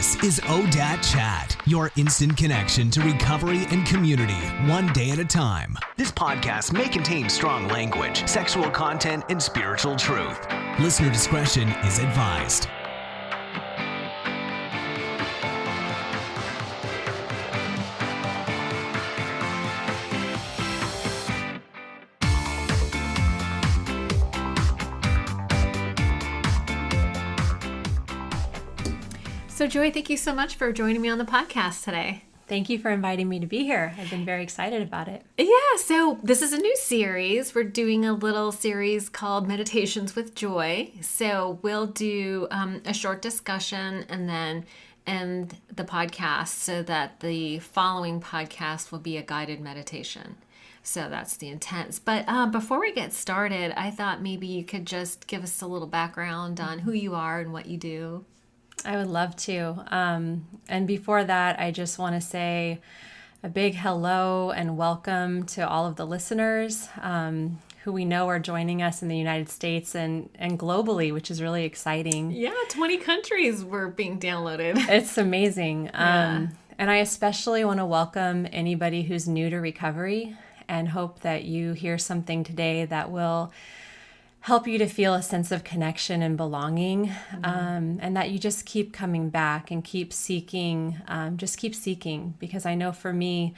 This is ODAT Chat, your instant connection to recovery and community, one day at a time. This podcast may contain strong language, sexual content, and spiritual truth. Listener discretion is advised. So Joy, thank you so much for joining me on the podcast today. Thank you for inviting me to be here. I've been very excited about it. Yeah, so this is a new series. We're doing a little series called Meditations with Joy. So we'll do a short discussion and then end the podcast so that the following podcast will be a guided meditation. So that's the intent. But before we get started, I thought maybe you could just give us a little background on who you are and what you do. I would love to. And before that, I just want to say a big hello and welcome to all of the listeners who we know are joining us in the United States and globally, which is really exciting. Yeah, 20 countries were being downloaded. It's amazing. Yeah. And I especially want to welcome anybody who's new to recovery and hope that you hear something today that will help you to feel a sense of connection and belonging, and that you just keep coming back and keep seeking, because I know for me,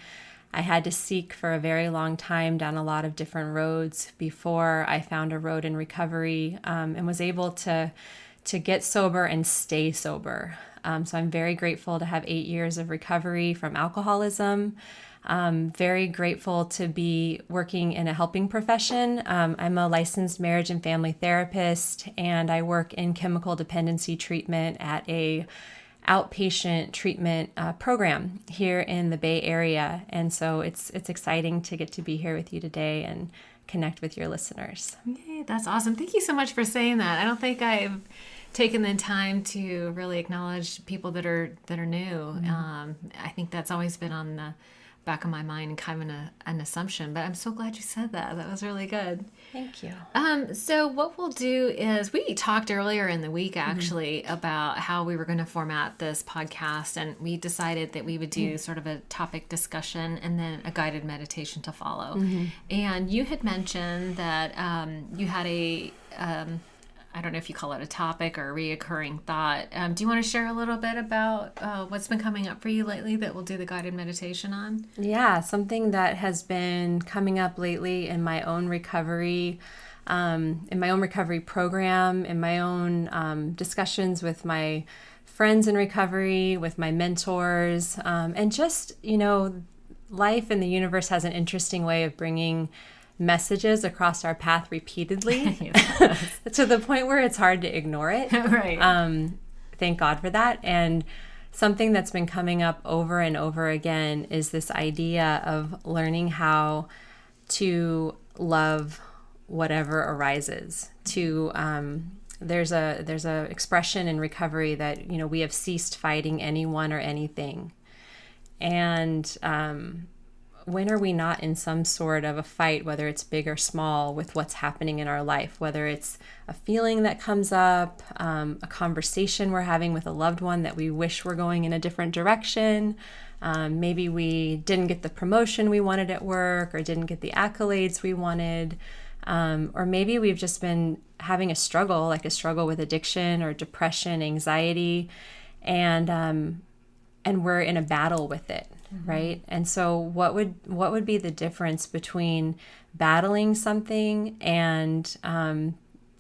I had to seek for a very long time down a lot of different roads before I found a road in recovery, and was able to get sober and stay sober. So I'm very grateful to have 8 years of recovery from alcoholism. Very grateful to be working in a helping profession. I'm a licensed marriage and family therapist, and I work in chemical dependency treatment at a outpatient treatment program here in the Bay Area. And so it's exciting to get to be here with you today and connect with your listeners. Yay, that's awesome. Thank you so much for saying that. I don't think I've taken the time to really acknowledge people that are new. I think that's always been on the back of my mind and kind of an assumption, but I'm so glad you said that. That was really good. Thank you. So what we'll do is we talked earlier in the week actually about how we were going to format this podcast, and we decided that we would do sort of a topic discussion and then a guided meditation to follow. And you had mentioned that you had a I don't know if you call it a topic or a reoccurring thought. Do you want to share a little bit about what's been coming up for you lately that we'll do the guided meditation on? Yeah, something that has been coming up lately in my own recovery, program, in my own discussions with my friends in recovery, with my mentors, and just, life and the universe has an interesting way of bringing messages across our path repeatedly to the point where it's hard to ignore it. Right. Thank God for that. And something that's been coming up over and over again is this idea of learning how to love whatever arises. There's a expression in recovery that, we have ceased fighting anyone or anything. And when are we not in some sort of a fight, whether it's big or small, with what's happening in our life, whether it's a feeling that comes up, a conversation we're having with a loved one that we wish were going in a different direction. Maybe we didn't get the promotion we wanted at work or didn't get the accolades we wanted. Or maybe we've just been having a struggle, like a struggle with addiction or depression, anxiety, and we're in a battle with it. Right. And so what would be the difference between battling something and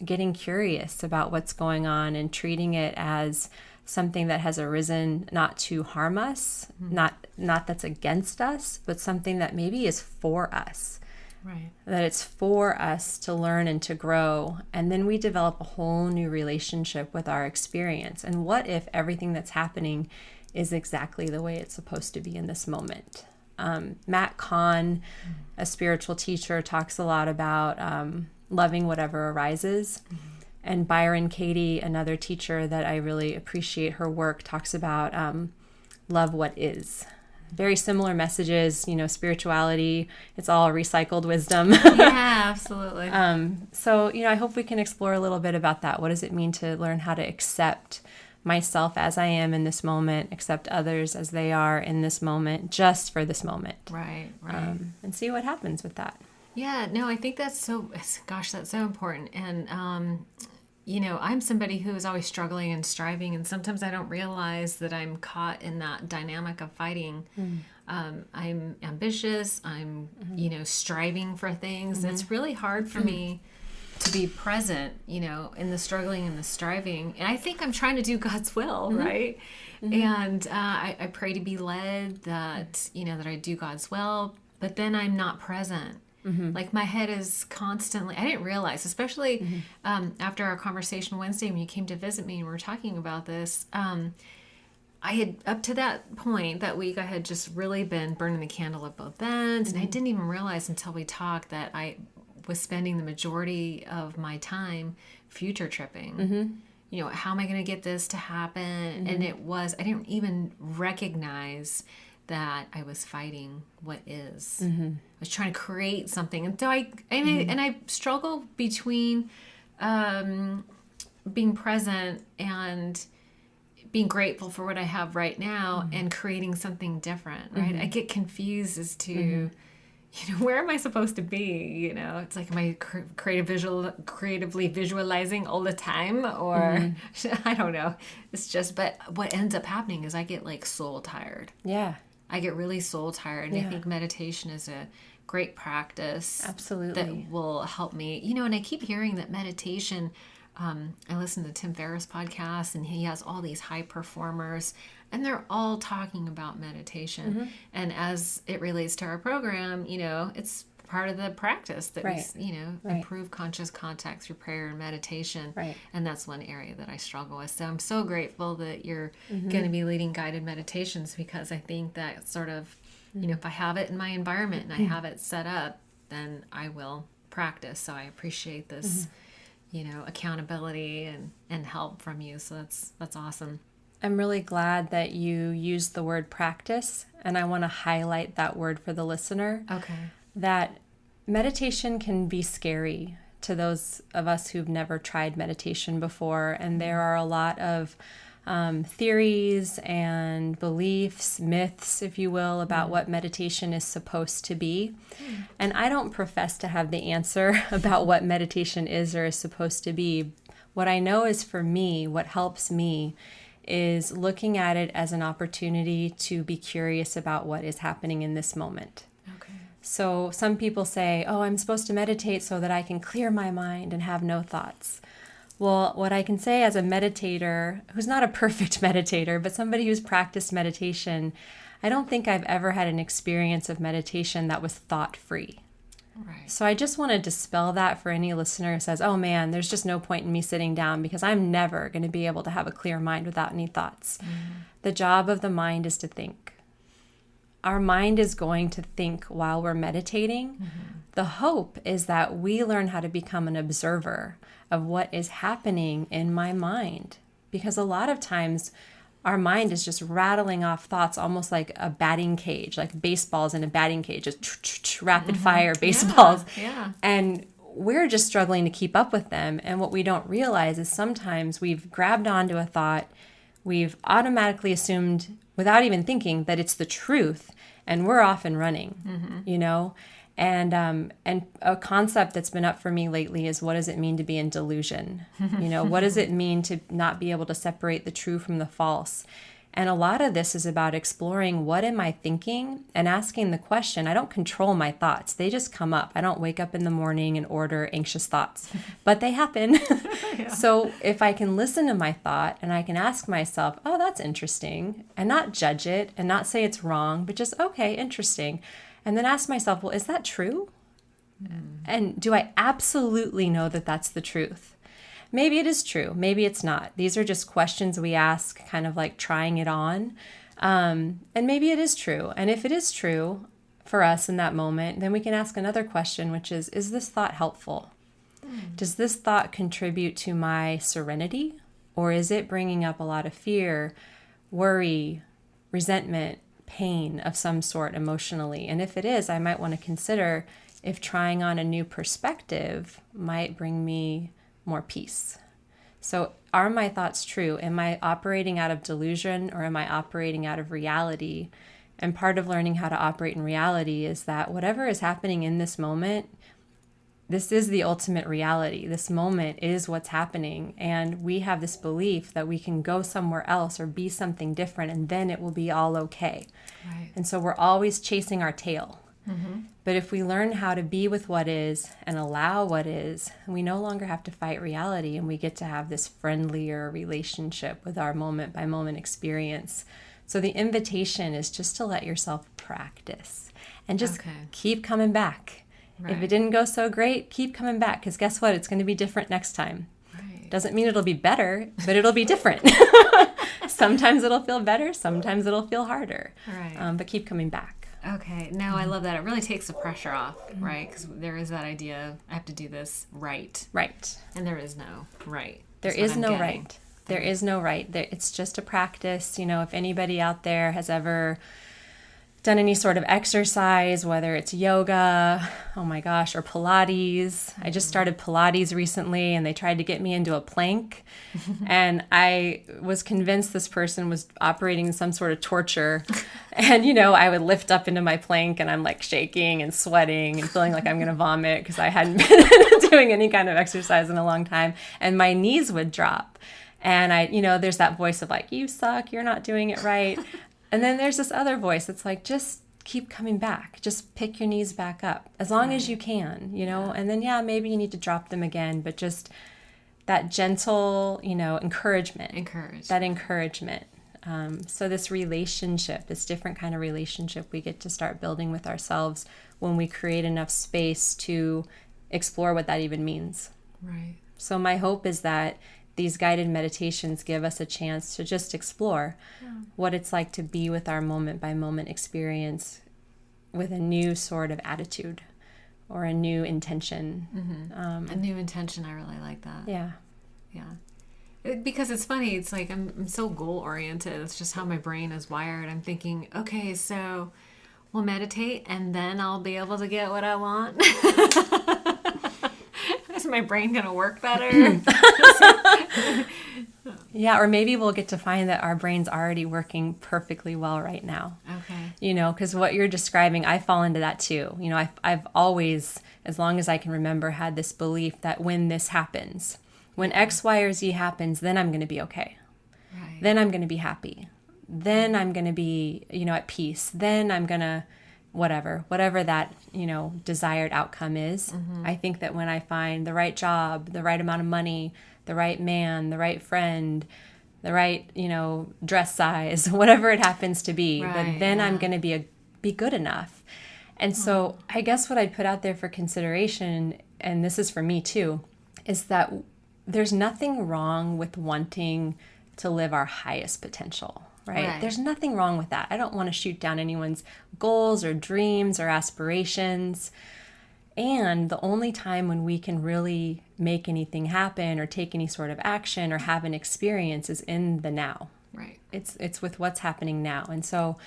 getting curious about what's going on and treating it as something that has arisen not to harm us, not that's against us, but something that maybe is for us. Right. That it's for us to learn and to grow. And then we develop a whole new relationship with our experience. And what if everything that's happening is exactly the way it's supposed to be in this moment? Matt Kahn, a spiritual teacher, talks a lot about loving whatever arises. And Byron Katie, another teacher that I really appreciate her work, talks about love what is. Very similar messages, spirituality, it's all recycled wisdom. Yeah, absolutely. So, I hope we can explore a little bit about that. What does it mean to learn how to accept myself as I am in this moment, accept others as they are in this moment, just for this moment. Right. And see what happens with that. Yeah, no, I think that's so important. And, I'm somebody who is always struggling and striving, and sometimes I don't realize that I'm caught in that dynamic of fighting. I'm ambitious, I'm, striving for things. And it's really hard for me to be present, in the struggling and the striving. And I think I'm trying to do God's will, right? And I pray to be led that, that I do God's will, but then I'm not present. Like my head is constantly, I didn't realize, especially after our conversation Wednesday when you came to visit me and we were talking about this, I had, up to that point, that week, I had just really been burning the candle at both ends. And I didn't even realize until we talked that I was spending the majority of my time future tripping. How am I going to get this to happen? And I didn't even recognize that I was fighting what is. I was trying to create something. And so I struggle between being present and being grateful for what I have right now and creating something different, right? I get confused as to, where am I supposed to be? It's like, am I creatively visualizing all the time? Or I don't know. It's just, but what ends up happening is I get like soul tired. Yeah. I get really soul tired. And I think meditation is a great practice. Absolutely. That will help me. And I keep hearing that meditation, I listen to the Tim Ferriss podcast, and he has all these high performers, and they're all talking about meditation. And as it relates to our program, it's part of the practice that we, improve conscious contact through prayer and meditation. Right. And that's one area that I struggle with. So I'm so grateful that you're going to be leading guided meditations, because I think that sort of, if I have it in my environment and I have it set up, then I will practice. So I appreciate this, accountability and help from you. So that's awesome. I'm really glad that you used the word practice, and I want to highlight that word for the listener. Okay. That meditation can be scary to those of us who've never tried meditation before, and there are a lot of theories and beliefs, myths, if you will, about what meditation is supposed to be. And I don't profess to have the answer about what meditation is or is supposed to be. What I know is, for me, what helps me is looking at it as an opportunity to be curious about what is happening in this moment. Okay. So some people say, I'm supposed to meditate so that I can clear my mind and have no thoughts. Well, what I can say as a meditator, who's not a perfect meditator, but somebody who's practiced meditation, I don't think I've ever had an experience of meditation that was thought-free. Right. So I just want to dispel that for any listener who says, oh man, there's just no point in me sitting down because I'm never going to be able to have a clear mind without any thoughts. The job of the mind is to think. Our mind is going to think while we're meditating. The hope is that we learn how to become an observer of what is happening in my mind. Because a lot of times our mind is just rattling off thoughts almost like a batting cage, like baseballs in a batting cage, just rapid fire baseballs. Yeah. And we're just struggling to keep up with them. And what we don't realize is sometimes we've grabbed onto a thought, we've automatically assumed without even thinking that it's the truth, and we're off and running, And a concept that's been up for me lately is, what does it mean to be in delusion? What does it mean to not be able to separate the true from the false? And a lot of this is about exploring, what am I thinking, and asking the question. I don't control my thoughts. They just come up. I don't wake up in the morning and order anxious thoughts, but they happen. Yeah. So if I can listen to my thought and I can ask myself, oh, that's interesting, and not judge it and not say it's wrong, but just, okay, interesting. And then ask myself, well, is that true? And do I absolutely know that that's the truth? Maybe it is true. Maybe it's not. These are just questions we ask, kind of like trying it on. And maybe it is true. And if it is true for us in that moment, then we can ask another question, which is this thought helpful? Does this thought contribute to my serenity? Or is it bringing up a lot of fear, worry, resentment, pain of some sort emotionally? And if it is, I might want to consider if trying on a new perspective might bring me more peace. So are my thoughts true? Am I operating out of delusion or am I operating out of reality? And part of learning how to operate in reality is that whatever is happening in this moment, this is the ultimate reality. This moment is what's happening. And we have this belief that we can go somewhere else or be something different and then it will be all okay. Right. And so we're always chasing our tail. But if we learn how to be with what is and allow what is, we no longer have to fight reality and we get to have this friendlier relationship with our moment by moment experience. So the invitation is just to let yourself practice and just keep coming back. Right. If it didn't go so great, keep coming back, because guess what? It's going to be different next time. Right. Doesn't mean it'll be better, but it'll be different. Sometimes it'll feel better, sometimes it'll feel harder. Right. But keep coming back. Okay. No, I love that. It really takes the pressure off, right? Because there is that idea, I have to do this right. Right. And there is no right. There is no right. There is no right. It's just a practice. You know, if anybody out there has ever done any sort of exercise, whether it's yoga, oh my gosh, or Pilates. I just started Pilates recently and they tried to get me into a plank. And I was convinced this person was operating some sort of torture. And, you know, I would lift up into my plank and I'm like shaking and sweating and feeling like I'm going to vomit because I hadn't been doing any kind of exercise in a long time. And my knees would drop. And there's that voice of like, you suck, you're not doing it right. And then there's this other voice that's like, just keep coming back. Just pick your knees back up as long as you can, and then, maybe you need to drop them again, but just that gentle, encouragement. That encouragement. So this relationship, this different kind of relationship we get to start building with ourselves when we create enough space to explore what that even means. Right. So my hope is that these guided meditations give us a chance to just explore what it's like to be with our moment by moment experience with a new sort of attitude or a new intention. A new intention. I really like that. Yeah. Because it's funny. It's like I'm so goal oriented. It's just how my brain is wired. I'm thinking, okay, so we'll meditate and then I'll be able to get what I want. Is my brain going to work better? Yeah, or maybe we'll get to find that our brain's already working perfectly well right now. Okay. Because what you're describing, I fall into that too. I've always, as long as I can remember, had this belief that when this happens, when X, Y, or Z happens, then I'm going to be okay. Right. Then I'm going to be happy. Then I'm going to be, at peace. Then I'm going to whatever that, desired outcome is. I think that when I find the right job, the right amount of money, the right man, the right friend, the right, dress size, whatever it happens to be, then I'm going to be good enough. And so I guess what I'd put out there for consideration, and this is for me too, is that there's nothing wrong with wanting to live our highest potential. Right? There's nothing wrong with that. I don't want to shoot down anyone's goals or dreams or aspirations. And the only time when we can really make anything happen or take any sort of action or have an experience is in the now. Right. It's with what's happening now. And so,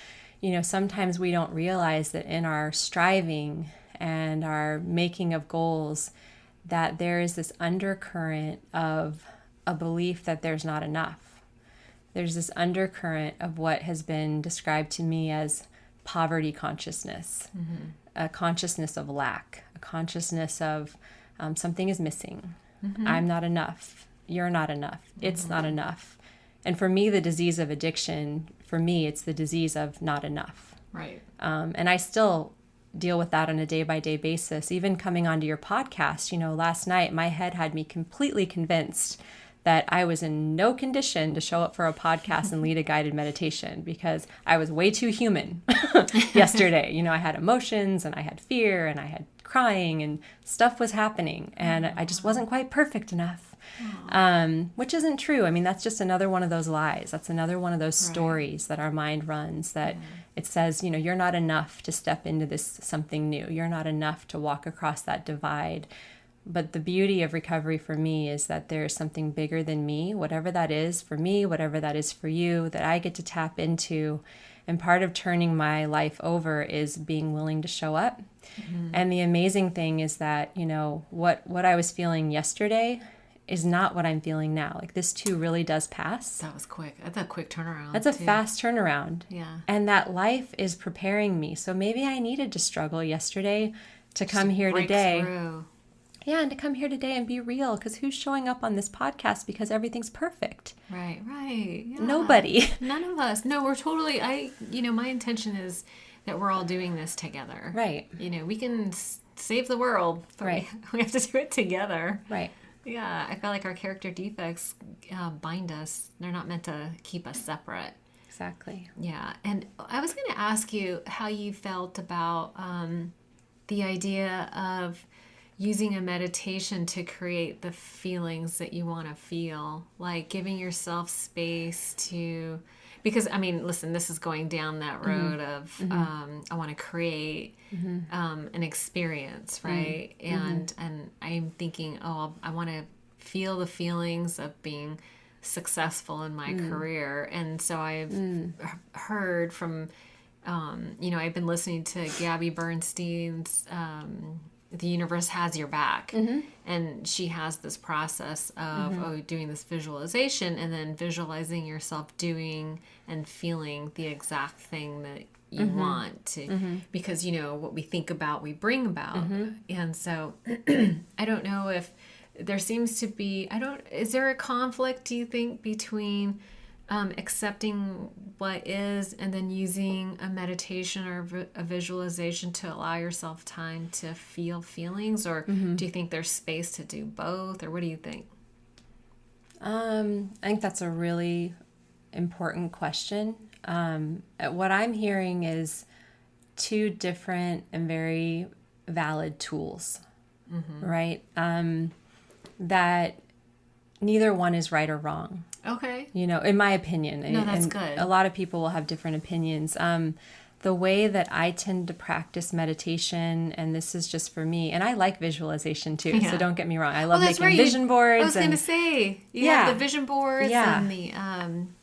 sometimes we don't realize that in our striving and our making of goals, that there is this undercurrent of a belief that there's not enough. There's this undercurrent of what has been described to me as poverty consciousness, a consciousness of lack, a consciousness of something is missing. I'm not enough. You're not enough. It's not enough. And for me, the disease of addiction, it's the disease of not enough. Right. And I still deal with that on a day-by-day basis. Even coming onto your podcast, last night, my head had me completely convinced that I was in no condition to show up for a podcast and lead a guided meditation because I was way too human yesterday. I had emotions and I had fear and I had crying and stuff was happening and I just wasn't quite perfect enough, which isn't true. I mean, that's just another one of those lies. That's another one of those stories that our mind runs that it says, you're not enough to step into this something new. You're not enough to walk across that divide. But the beauty of recovery for me is that there is something bigger than me, whatever that is for me, whatever that is for you, that I get to tap into. And part of turning my life over is being willing to show up. And the amazing thing is that, what I was feeling yesterday is not what I'm feeling now. Like this too really does pass. That was quick. That's a quick turnaround. That's a fast turnaround. Yeah. And that life is preparing me. So maybe I needed to struggle yesterday to come here today. Through. Yeah, and to come here today and be real, because who's showing up on this podcast because everything's perfect? Right. Yeah. Nobody. None of us. No, we're totally, my intention is that we're all doing this together. Right. We can save the world, but right. we have to do it together. Right. Yeah, I feel like our character defects bind us. They're not meant to keep us separate. Exactly. Yeah, and I was going to ask you how you felt about the idea of using a meditation to create the feelings that you want to feel, like giving yourself space to, because listen, this is going down that road of I want to create an experience, right? And I'm thinking, I want to feel the feelings of being successful in my career. And so I've heard from I've been listening to Gabby Bernstein's The Universe Has Your Back. And she has this process of doing this visualization and then visualizing yourself doing and feeling the exact thing that you want to, because what we think about, we bring about. And so I don't know if there seems to be, is there a conflict, do you think, between accepting what is and then using a meditation or a visualization to allow yourself time to feel feelings? Or do you think there's space to do both? Or what do you think? I think that's a really important question. What I'm hearing is two different and very valid tools, right? That neither one is right or wrong. Okay. In my opinion. No, that's and good. A lot of people will have different opinions. The way that I tend to practice meditation, and this is just for me, and I like visualization too, so don't get me wrong. I love making vision boards. I was going to say, you have the vision boards and the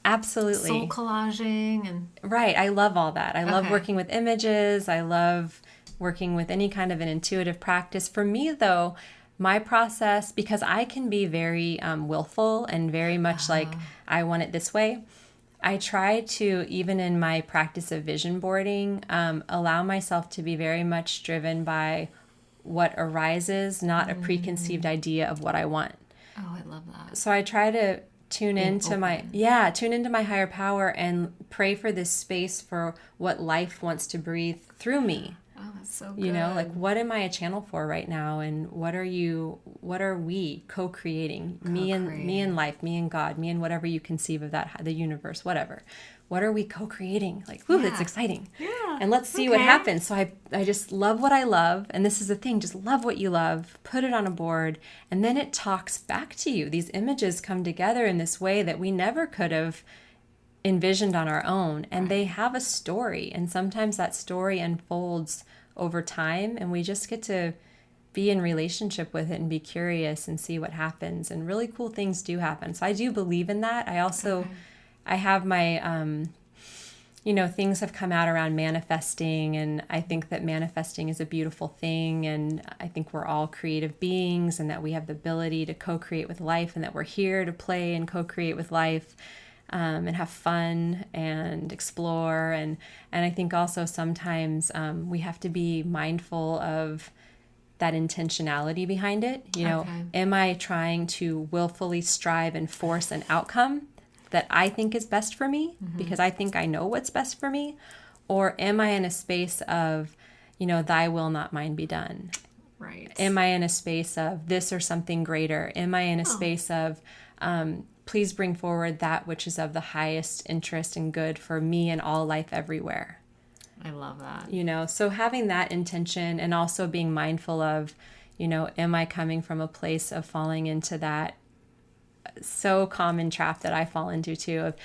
absolutely soul collaging. And right, I love all that. I love working with images. I love working with any kind of an intuitive practice. For me, though, my process, because I can be very willful and very much like, I want it this way, I try to, even in my practice of vision boarding, allow myself to be very much driven by what arises, not a preconceived idea of what I want. Oh, I love that. So I try to tune into my higher power and pray for this space for what life wants to breathe through me. Oh, that's so good. Like, what am I a channel for right now? And what are we co-creating? Me and life, me and God, me and whatever you conceive of that, the universe, whatever. What are we co-creating? Like, whoo, that's exciting. Yeah. And let's see what happens. So I just love what I love. And this is the thing, just love what you love, put it on a board, and then it talks back to you. These images come together in this way that we never could have envisioned on our own, and they have a story, and sometimes that story unfolds over time, and we just get to be in relationship with it and be curious and see what happens, and really cool things do happen. So I do believe in that. I also I have my things have come out around manifesting, and I think that manifesting is a beautiful thing, and I think we're all creative beings, and that we have the ability to co-create with life, and that we're here to play and co-create with life. And have fun and explore. And I think also sometimes we have to be mindful of that intentionality behind it. Am I trying to willfully strive and force an outcome that I think is best for me because I think I know what's best for me? Or am I in a space of, thy will, not mine be done? Right. Am I in a space of this or something greater? Am I in a space of, please bring forward that which is of the highest interest and good for me and all life everywhere? I love that. So having that intention, and also being mindful of, am I coming from a place of falling into that so common trap that I fall into too, of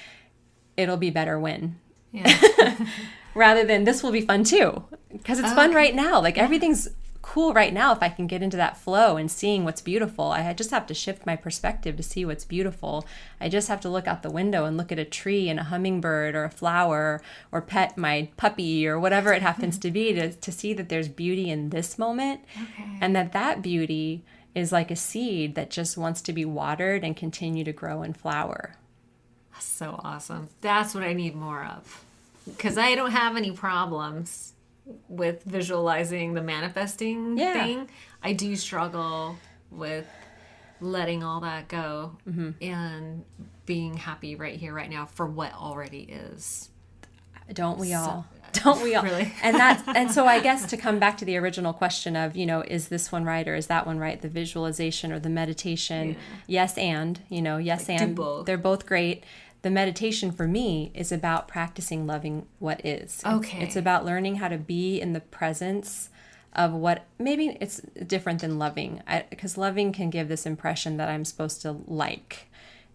it'll be better when. Yeah. Rather than this will be fun too. Because it's fun right now. Like everything's cool right now if I can get into that flow and seeing what's beautiful. I just have to shift my perspective to see what's beautiful. I just have to look out the window and look at a tree and a hummingbird or a flower, or pet my puppy or whatever it happens to be, to see that there's beauty in this moment. And that beauty is like a seed that just wants to be watered and continue to grow and flower. So awesome. That's what I need more of. Because I don't have any problems with visualizing the manifesting thing. I do struggle with letting all that go and being happy right here, right now for what already is. Don't we all? Don't we all? Really? And so I guess to come back to the original question of, is this one right or is that one right? The visualization or the meditation. Yes, and, yes, like, and. Both. They're both great. The meditation for me is about practicing loving what is. Okay. It's about learning how to be in the presence of what, maybe it's different than loving, because loving can give this impression that I'm supposed to like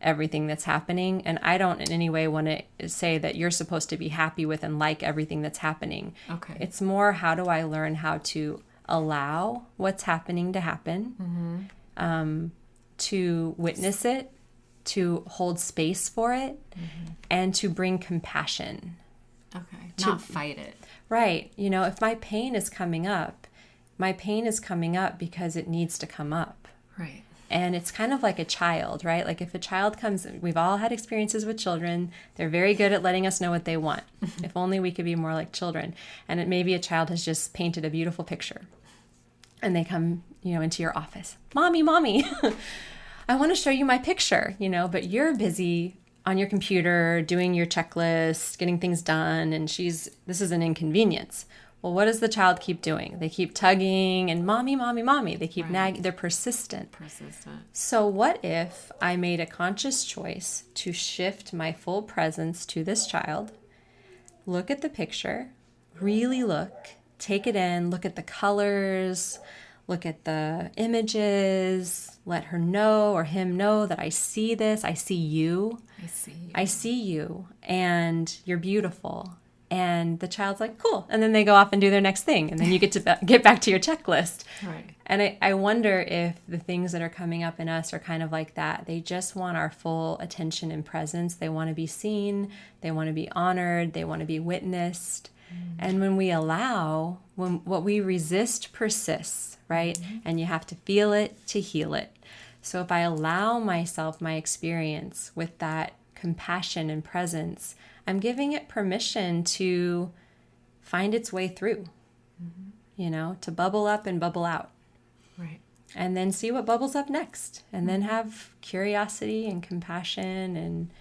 everything that's happening. And I don't in any way want to say that you're supposed to be happy with and like everything that's happening. Okay. It's more, how do I learn how to allow what's happening to happen, to witness it, to hold space for it, and to bring compassion. Okay. Not fight it. Right. If my pain is coming up because it needs to come up. Right. And it's kind of like a child, right? Like if a child comes, we've all had experiences with children. They're very good at letting us know what they want. If only we could be more like children. And maybe a child has just painted a beautiful picture. And they come, into your office. Mommy, I want to show you my picture, but you're busy on your computer doing your checklist, getting things done. And this is an inconvenience. Well, what does the child keep doing? They keep tugging and mommy. They keep nagging. They're persistent. So what if I made a conscious choice to shift my full presence to this child, look at the picture, really look, take it in, look at the colors, look at the images, let her know or him know that I see this. I see you. I see you and you're beautiful. And the child's like, cool. And then they go off and do their next thing. And then you get to get back to your checklist. Right. And I wonder if the things that are coming up in us are kind of like that. They just want our full attention and presence. They want to be seen. They want to be honored. They want to be witnessed. And when we allow, what we resist persists, right? And you have to feel it to heal it. So if I allow myself my experience with that compassion and presence, I'm giving it permission to find its way through, to bubble up and bubble out. Right. And then see what bubbles up next. And then have curiosity and compassion and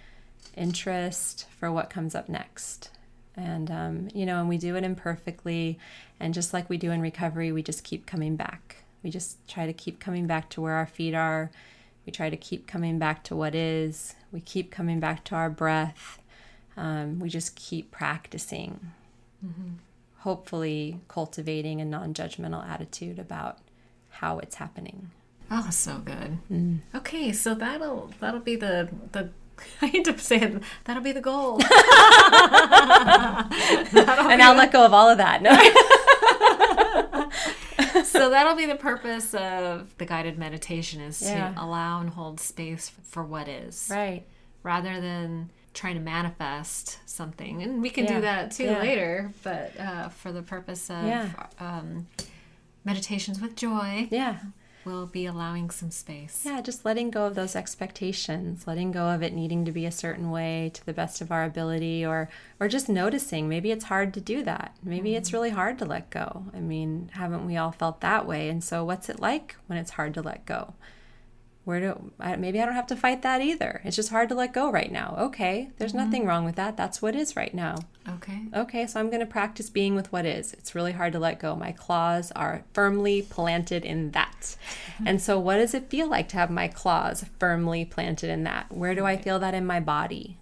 interest for what comes up next. And, and we do it imperfectly. And just like we do in recovery, we just keep coming back. We just try to keep coming back to where our feet are. We try to keep coming back to what is. We keep coming back to our breath. We just keep practicing, hopefully cultivating a non-judgmental attitude about how it's happening. Oh, so good. Okay, so that'll be the I hate to say it, that'll be the goal. And I'll let go of all of that. No. So that'll be the purpose of the guided meditation, is to allow and hold space for what is. Right. Rather than trying to manifest something. And we can do that too later, but for the purpose of meditations with joy, we'll be allowing some space. Yeah, just letting go of those expectations, letting go of it needing to be a certain way to the best of our ability, or just noticing maybe it's hard to do that. Maybe it's really hard to let go. I mean, haven't we all felt that way? And so what's it like when it's hard to let go? Maybe I don't have to fight that either. It's just hard to let go right now. Okay, there's nothing wrong with that. That's what is right now. Okay, so I'm going to practice being with what is. It's really hard to let go. My claws are firmly planted in that. And so what does it feel like to have my claws firmly planted in that? Where do I feel that in my body?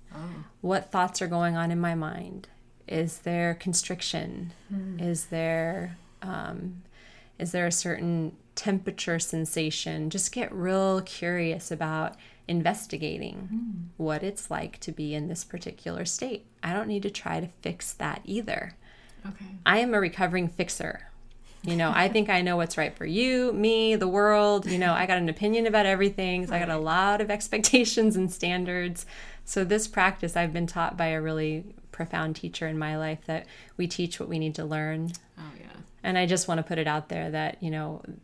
What thoughts are going on in my mind? Is there constriction? Is there a certain temperature sensation? Just get real curious about investigating what it's like to be in this particular state. I don't need to try to fix that either. Okay. I am a recovering fixer. I think I know what's right for you, me, the world. I got an opinion about everything. So I got a lot of expectations and standards. So this practice, I've been taught by a really profound teacher in my life that we teach what we need to learn. Oh, yeah. And I just want to put it out there that,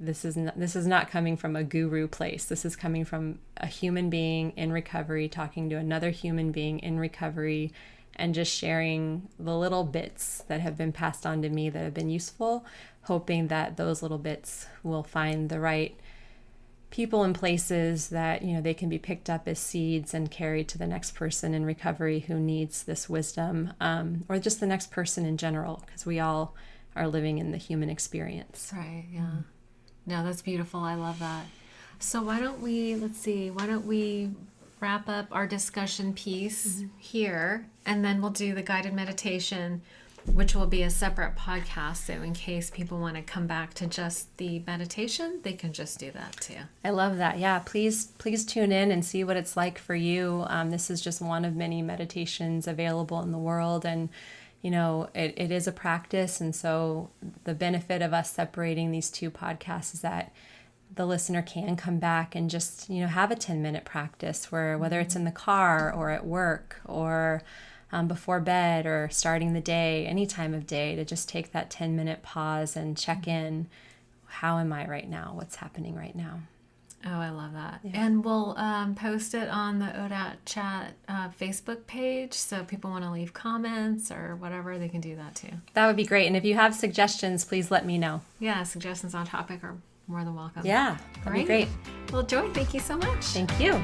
this is not coming from a guru place. This is coming from a human being in recovery, talking to another human being in recovery, and just sharing the little bits that have been passed on to me that have been useful, hoping that those little bits will find the right people and places that, they can be picked up as seeds and carried to the next person in recovery who needs this wisdom, or just the next person in general, because we all are living in the human experience. Right, yeah. No, that's beautiful. I love that. So why don't we wrap up our discussion piece here, and then we'll do the guided meditation, which will be a separate podcast. So in case people want to come back to just the meditation, they can just do that too. I love that. Yeah, please tune in and see what it's like for you. This is just one of many meditations available in the world, and it is a practice. And so the benefit of us separating these two podcasts is that the listener can come back and just, have a 10-minute practice whether it's in the car or at work or before bed or starting the day, any time of day, to just take that 10-minute pause and check in. How am I right now? What's happening right now? Oh, I love that. Yeah. And we'll post it on the ODAT chat Facebook page. So if people want to leave comments or whatever, they can do that too. That would be great. And if you have suggestions, please let me know. Yeah, suggestions on topic are more than welcome. Yeah, that'd be great. Well, Joy, thank you so much. Thank you.